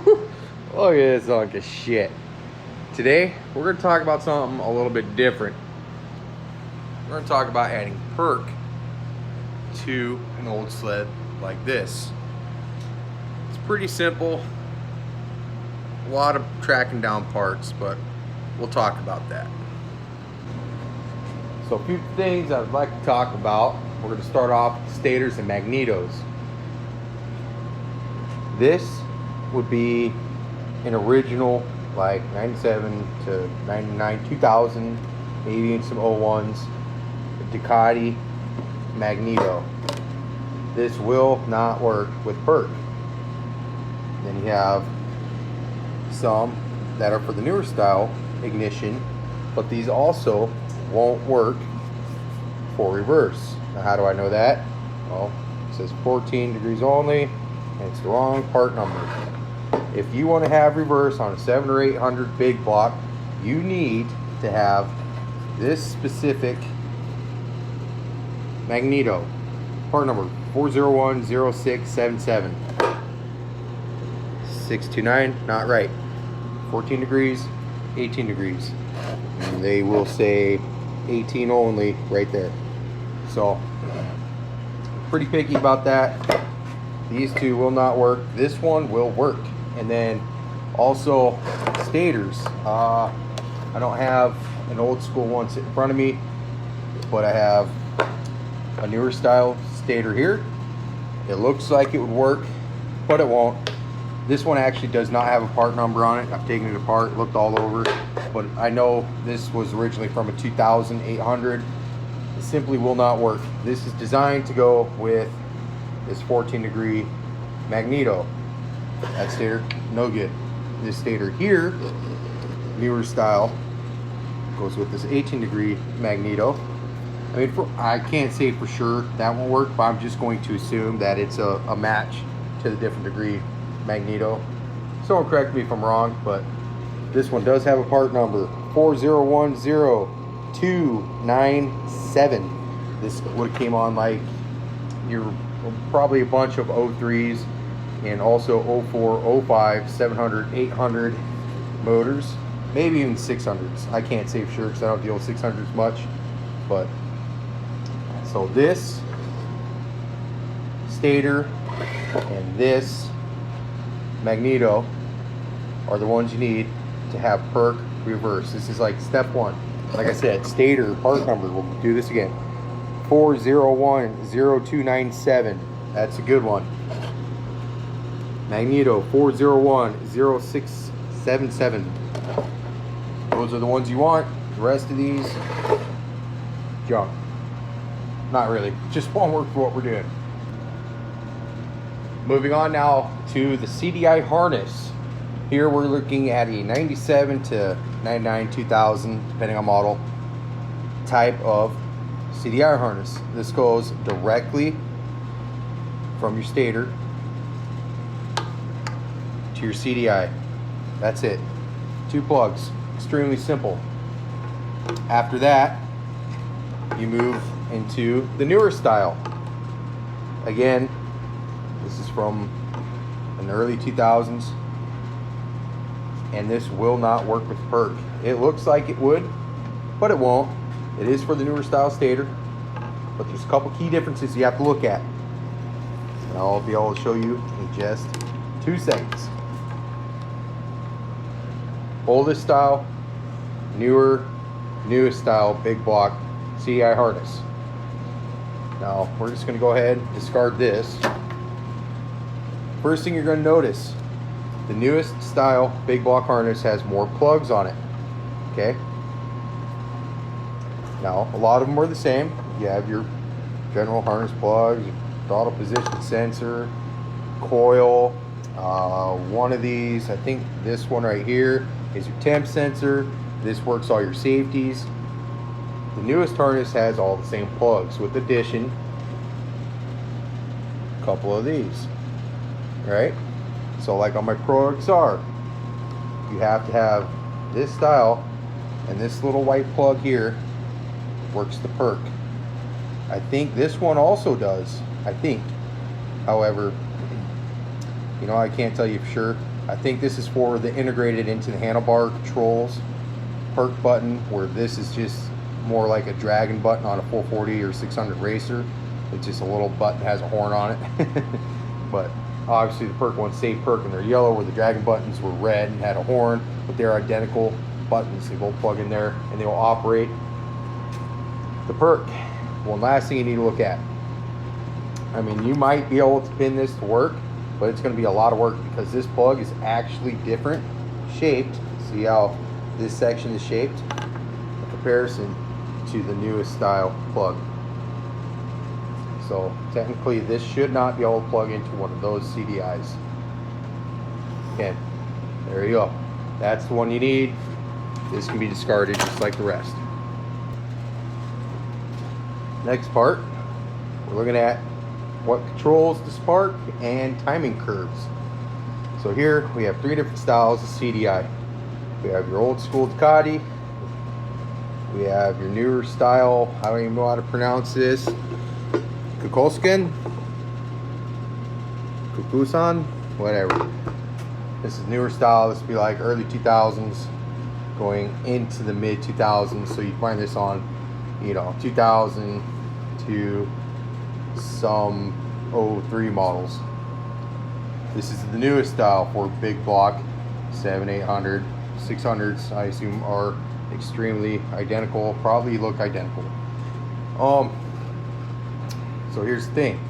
Look at this hunk of shit. Today, we're going to talk about something a little bit different. We're going to talk about adding Perk to an old sled like this. It's pretty simple. A lot of tracking down parts, but we'll talk about that. So a few things I'd like to talk about. We're going to start off with stators and magnetos. This would be an original, like 97 to 99, 2000, maybe in some 01s, Ducati magneto. This will not work with Perk. Then you have some that are for the newer style ignition, but these also won't work for reverse. Now, how do I know that? Well, it says 14 degrees only, and it's the wrong part number. If you want to have reverse on a 700 or 800 big block, you need to have this specific magneto. Part number 4010677. 629, not right. 14 degrees, 18 degrees. And they will say 18 only right there. So, pretty picky about that. These two will not work. This one will work. And then also stators. I don't have an old school one sitting in front of me, but I have a newer style stator here. It looks like it would work, but it won't. This one actually does not have a part number on it. I've taken it apart, looked all over, but I know this was originally from a 2800. It simply will not work. This is designed to go with this 14 degree magneto. That stator, no good. This stator here, newer style, goes with this 18 degree magneto. I mean, I can't say for sure that won't work, but I'm just going to assume that it's a match to the different degree magneto. Someone correct me if I'm wrong, but this one does have a part number 4010297. This would have came on like probably a bunch of 03s and also 04, 05, 700, 800 motors, maybe even 600s. I can't say for sure because I don't deal with 600s much, but so this stator and this magneto are the ones you need to have Perk reverse. This is like step one. Like I said, stator part number, we'll do this again, 4010297. That's a good one. Magneto 4010677. Those are the ones you want. The rest of these, junk. Not really, just won't work for what we're doing. Moving on now to the CDI harness. Here we're looking at a 97 to 99, 2000, depending on model, type of CDI harness. This goes directly from your stator to your CDI. That's it. 2 plugs. Extremely simple. After that, you move into the newer style. Again, this is from the early 2000s, and this will not work with Perk. It looks like it would, but it won't. It is for the newer style stator, but there's a couple key differences you have to look at, and I'll be able to show you in just 2 seconds. Oldest style, newest style, big block CDI harness. Now we're just going to go ahead and discard this. First thing you're going to notice, the newest style big block harness has more plugs on it. Okay. Now a lot of them are the same. You have your general harness plugs, your throttle position sensor, coil. One of these, I think this one right here, is your temp sensor. This works all your safeties. The newest harness has all the same plugs, with addition a couple of these. Right? So like on my Pro XR, you have to have this style, and this little white plug here works the Perk. I think this one also does, I think. However, you know, I can't tell you for sure. I think this is for the integrated into the handlebar controls perk button, where this is just more like a dragon button on a 440 or 600 racer. It's just a little button, has a horn on it. But obviously the perk ones say perk and they're yellow, where the dragon buttons were red and had a horn, but they're identical buttons. They both plug in there and they will operate the perk. One last thing you need to look at. I mean, you might be able to pin this to work, but it's going to be a lot of work because this plug is actually different shaped. See how this section is shaped in comparison to the newest style plug. So technically this should not be able to plug into one of those CDIs. Okay, there you go. That's the one you need. This can be discarded just like the rest. Next part, we're looking at what controls the spark and timing curves. So here we have 3 different styles of CDI. We have your old school Ducati. We have your newer style, I don't even know how to pronounce this, Kukulkan, Kukusan, whatever. This is newer style. This would be like early 2000s going into the mid 2000s. So you find this on, 2000 to some 03 models. This is the newest style for big block 7, 800, 600s. I assume are extremely identical, probably look identical. So here's the thing,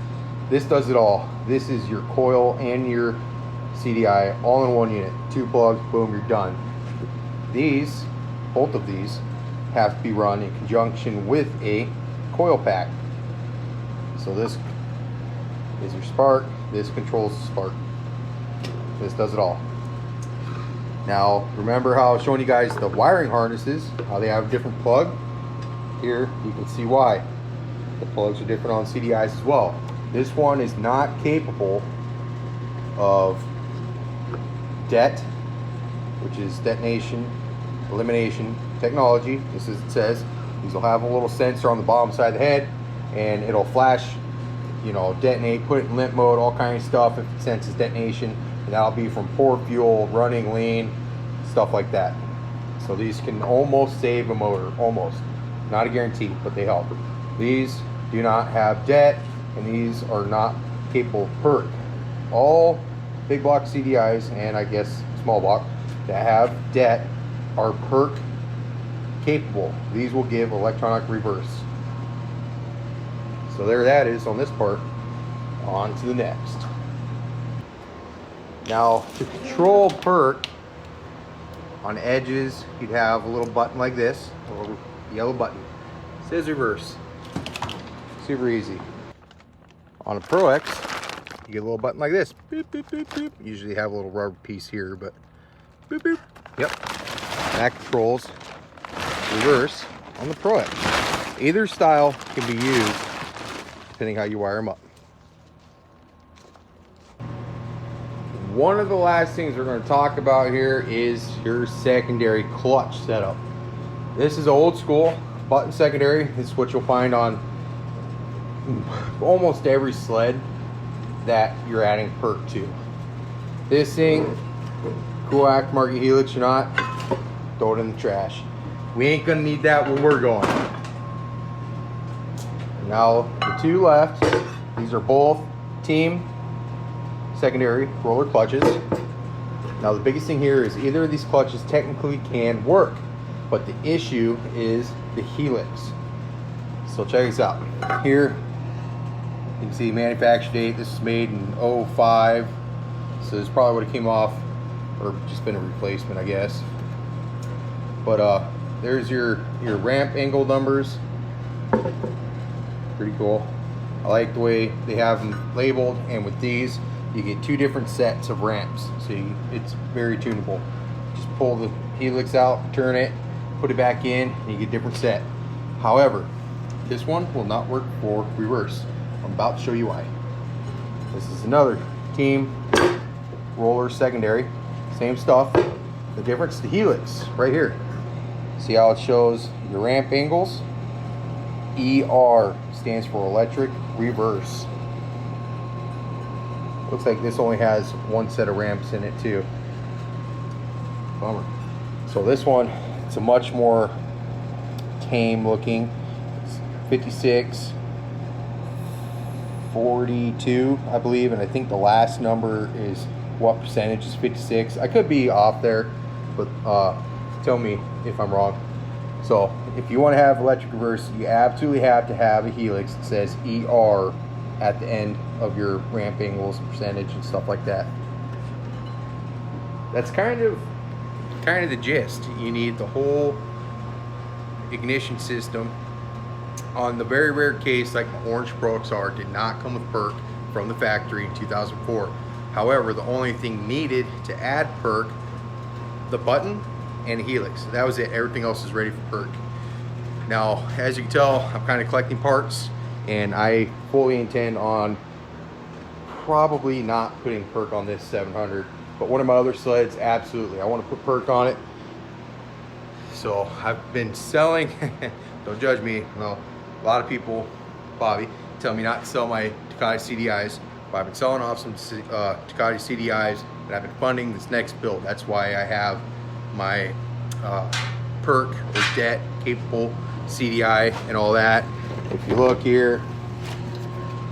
this does it all. This is your coil and your CDI all in one unit. 2 plugs, boom, you're done. These, both of these, have to be run in conjunction with a coil pack. So this is your spark, this controls the spark. This does it all. Now, remember how I was showing you guys the wiring harnesses, how they have a different plug? Here, you can see why. The plugs are different on CDIs as well. This one is not capable of DET, which is detonation elimination technology. Just as it says, these will have a little sensor on the bottom side of the head, and it'll flash, detonate, put it in limp mode, all kinds of stuff if it senses detonation, and that'll be from poor fuel, running lean, stuff like that. So these can almost save a motor, almost. Not a guarantee, but they help. These do not have DET, and these are not capable of PERC. All big block CDIs, and I guess small block, that have DET are PERC capable. These will give electronic reverse. So there that is on this part. On to the next. Now, to control PERC, on edges, you'd have a little button like this, a little yellow button. It says reverse. Super easy. On a Pro X, you get a little button like this. Boop, boop, boop, boop. Usually have a little rubber piece here, but boop, boop. Yep. That controls reverse on the Pro X. Either style can be used depending how you wire them up. One of the last things we're going to talk about here is your secondary clutch setup. This is old school button secondary. This is what you'll find on almost every sled that you're adding PERC to. This thing, cool aftermarket helix or not, throw it in the trash. We ain't gonna need that when we're going. Now the 2 left, these are both team secondary roller clutches. Now the biggest thing here is either of these clutches technically can work, but the issue is the helix. So check this out. Here you can see manufacture date. This is made in 05, so this probably would have came off or just been a replacement, I guess. But there's your ramp angle numbers. Pretty cool. I like the way they have them labeled, and with these you get 2 different sets of ramps, so it's very tunable. Just pull the helix out, turn it, put it back in, and you get a different set. However, this one will not work for reverse. I'm about to show you why. This is another team roller secondary, same stuff. The difference, the helix right here. See how it shows your ramp angles? ER stands for electric reverse. Looks like this only has 1 set of ramps in it too. Bummer. So this one, it's a much more tame looking. It's 56, 42, I believe, and I think the last number is what percentage is 56. I could be off there, but tell me if I'm wrong. So if you want to have electric reverse, you absolutely have to have a helix that says ER at the end of your ramp angles and percentage and stuff like that. That's kind of the gist. You need the whole ignition system. On the very rare case, like my orange Pro XR did not come with PERC from the factory in 2004. However, the only thing needed to add PERC, the button and a helix. That was it. Everything else is ready for PERC. Now, as you can tell, I'm kind of collecting parts, and I fully intend on probably not putting PERC on this 700. But one of my other sleds, absolutely. I want to put PERC on it. So I've been selling, don't judge me, no, a lot of people, Bobby, tell me not to sell my Ducati CDIs, but I've been selling off some Ducati CDIs, and I've been funding this next build. That's why I have my PERC or debt capable CDI and all that. If you look here,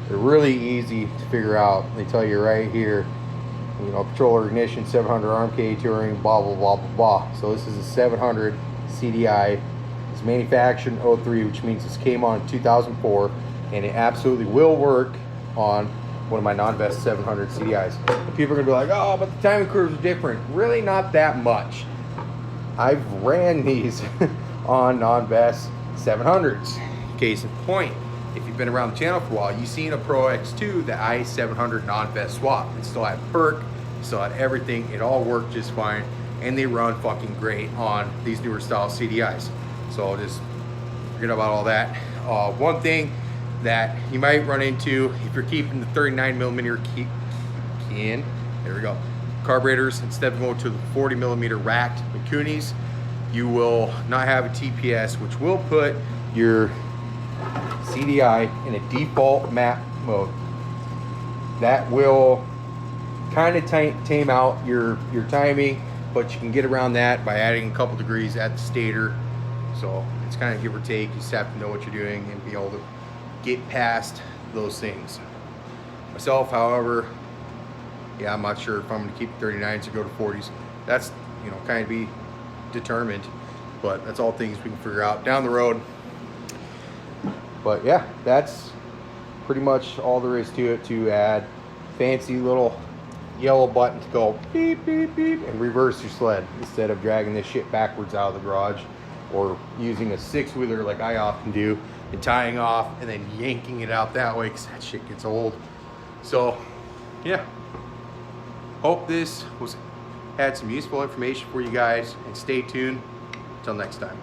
they're really easy to figure out. They tell you right here, you know, controller ignition, 700 RMK touring, blah blah blah blah blah. So this is a 700 CDI. It's manufactured in 03, which means this came on in 2004, and it absolutely will work on one of my non-vest 700 CDIs. And people are gonna be like, oh, but the timing curves are different. Really, not that much. I've ran these on non-vest 700s. Case in point, if you've been around the channel for a while, you've seen a Pro X2 that I 700 non-vest swap. It still had PERC, it still had everything. It all worked just fine, and they run fucking great on these newer style CDIs. So just forget about all that. One thing that you might run into if you're keeping the 39mm key in, there we go, carburetors, instead of going to the 40mm racked Mikunis, you will not have a TPS, which will put your CDI in a default map mode. That will kind of tame out your timing, but you can get around that by adding a couple degrees at the stator. So it's kind of give or take. You just have to know what you're doing and be able to get past those things. Myself, however, yeah, I'm not sure if I'm going to keep 39s or go to 40s. That's, you know, kind of be determined, but that's all things we can figure out down the road. But yeah, that's pretty much all there is to it. To add fancy little yellow button to go beep beep beep and reverse your sled instead of dragging this shit backwards out of the garage, or using a 6-wheeler like I often do and tying off and then yanking it out that way, because that shit gets old. So yeah, hope this had some useful information for you guys, and stay tuned until next time.